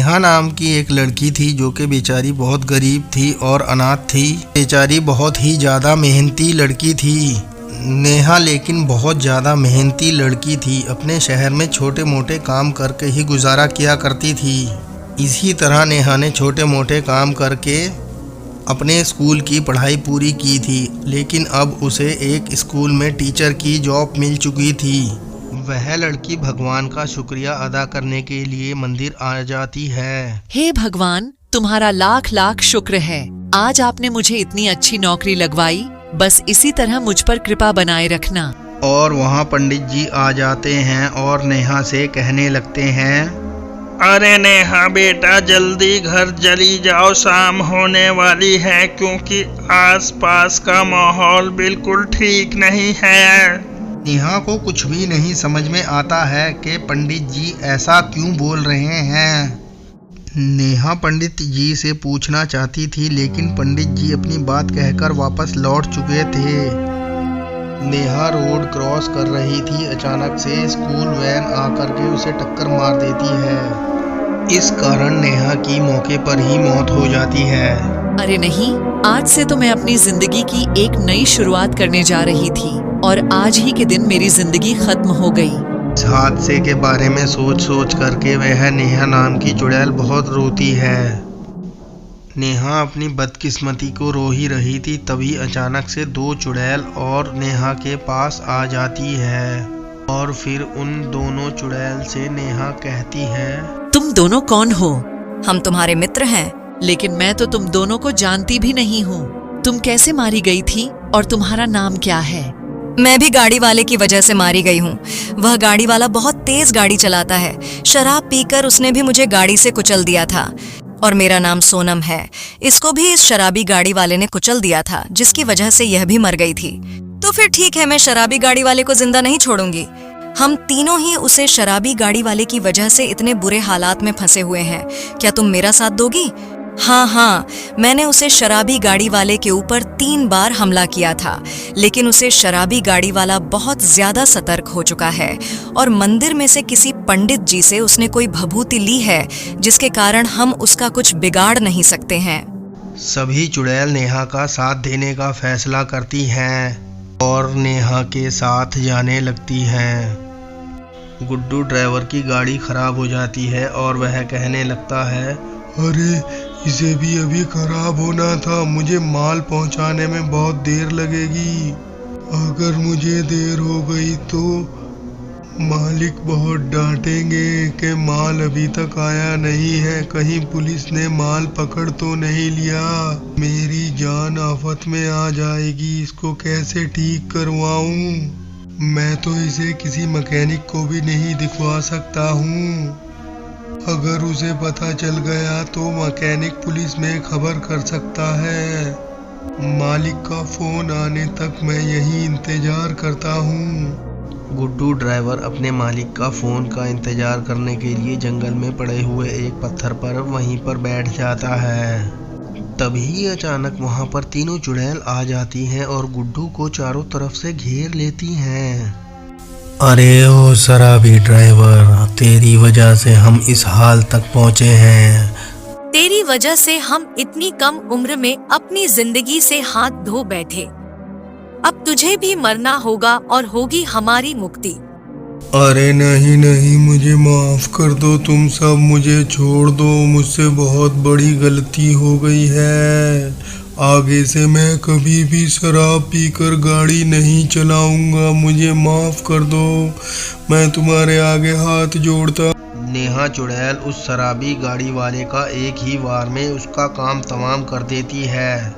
नेहा नाम की एक लड़की थी जो कि बेचारी बहुत गरीब थी और अनाथ थी। बेचारी बहुत ही ज़्यादा मेहनती लड़की थी नेहा, लेकिन बहुत ज़्यादा मेहनती लड़की थी। अपने शहर में छोटे मोटे काम करके ही गुजारा किया करती थी। इसी तरह नेहा ने छोटे मोटे काम करके अपने स्कूल की पढ़ाई पूरी की थी, लेकिन अब उसे एक स्कूल में टीचर की जॉब मिल चुकी थी। वह लड़की भगवान का शुक्रिया अदा करने के लिए मंदिर आ जाती है। हे भगवान, तुम्हारा लाख लाख शुक्र है। आज आपने मुझे इतनी अच्छी नौकरी लगवाई। बस इसी तरह मुझ पर कृपा बनाए रखना। और वहाँ पंडित जी आ जाते हैं और नेहा से कहने लगते हैं, अरे नेहा बेटा, जल्दी घर चली जाओ, शाम होने वाली है, क्योंकि आसपास का माहौल बिल्कुल ठीक नहीं है। नेहा को कुछ भी नहीं समझ में आता है कि पंडित जी ऐसा क्यों बोल रहे हैं। नेहा पंडित जी से पूछना चाहती थी, लेकिन पंडित जी अपनी बात कहकर वापस लौट चुके थे। नेहा रोड क्रॉस कर रही थी, अचानक से स्कूल वैन आकर के उसे टक्कर मार देती है। इस कारण नेहा की मौके पर ही मौत हो जाती है। अरे नहीं, आज से तो मैं अपनी जिंदगी की एक नई शुरुआत करने जा रही थी और आज ही के दिन मेरी जिंदगी खत्म हो गई। इस हादसे के बारे में सोच सोच करके वह नेहा नाम की चुड़ैल बहुत रोती है। नेहा अपनी बदकिस्मती को रो ही रही थी, तभी अचानक से दो चुड़ैल और नेहा के पास आ जाती है और फिर उन दोनों चुड़ैल से नेहा कहती है, तुम दोनों कौन हो? हम तुम्हारे मित्र हैं। लेकिन मैं तो तुम दोनों को जानती भी नहीं हूँ। तुम कैसे मारी गई थी और तुम्हारा नाम क्या है? मैं भी गाड़ी वाले की वजह से मारी गई हूँ। वह गाड़ी वाला बहुत तेज गाड़ी चलाता है। शराब पीकर उसने भी मुझे गाड़ी से कुचल दिया था। और मेरा नाम सोनम है। इसको भी इस शराबी गाड़ी वाले ने कुचल दिया था, जिसकी वजह से यह भी मर गई थी। तो फिर ठीक है, मैं शराबी गाड़ी वाले को जिंदा नहीं छोड़ूंगी। हम तीनों ही उसे शराबी गाड़ी वाले की वजह से इतने बुरे हालात में फंसे हुए हैं। क्या तुम मेरा साथ दोगी? हाँ, मैंने उसे शराबी गाड़ी वाले के ऊपर 3 बार हमला किया था, लेकिन उसे शराबी गाड़ी वाला बहुत ज्यादा सतर्क हो चुका है और मंदिर में से किसी पंडित जी से उसने कोई भभूति ली है, जिसके कारण हम उसका कुछ बिगाड़ नहीं सकते हैं। सभी चुड़ैल नेहा का साथ देने का फैसला करती हैं और नेहा के साथ जाने लगती हैं। गुड्डू ड्राइवर की गाड़ी खराब हो जाती है और वह कहने लगता है, अरे इसे भी अभी खराब होना था। मुझे माल पहुंचाने में बहुत देर लगेगी। अगर मुझे देर हो गई तो मालिक बहुत डांटेंगे कि माल अभी तक आया नहीं है। कहीं पुलिस ने माल पकड़ तो नहीं लिया। मेरी जान आफत में आ जाएगी। इसको कैसे ठीक करवाऊं? मैं तो इसे किसी मैकेनिक को भी नहीं दिखवा सकता हूँ। अगर उसे पता चल गया तो मैकेनिक पुलिस में खबर कर सकता है। मालिक का फोन आने तक मैं यही इंतजार करता हूँ। गुड्डू ड्राइवर अपने मालिक का फोन का इंतजार करने के लिए जंगल में पड़े हुए एक पत्थर पर वहीं पर बैठ जाता है। तभी अचानक वहां पर तीनों चुड़ैल आ जाती हैं और गुड्डू को चारों तरफ से घेर लेती हैं। अरे ओ शराबी ड्राइवर, तेरी वजह से हम इस हाल तक पहुँचे हैं। तेरी वजह से हम इतनी कम उम्र में अपनी जिंदगी से हाथ धो बैठे। अब तुझे भी मरना होगा और होगी हमारी मुक्ति। अरे नहीं, मुझे माफ कर दो। तुम सब मुझे छोड़ दो। मुझसे बहुत बड़ी गलती हो गई है। आगे से मैं कभी भी शराब पीकर गाड़ी नहीं चलाऊंगा। मुझे माफ कर दो। मैं तुम्हारे आगे हाथ जोड़ता। नेहा चुड़ैल उस शराबी गाड़ी वाले का एक ही वार में उसका काम तमाम कर देती है।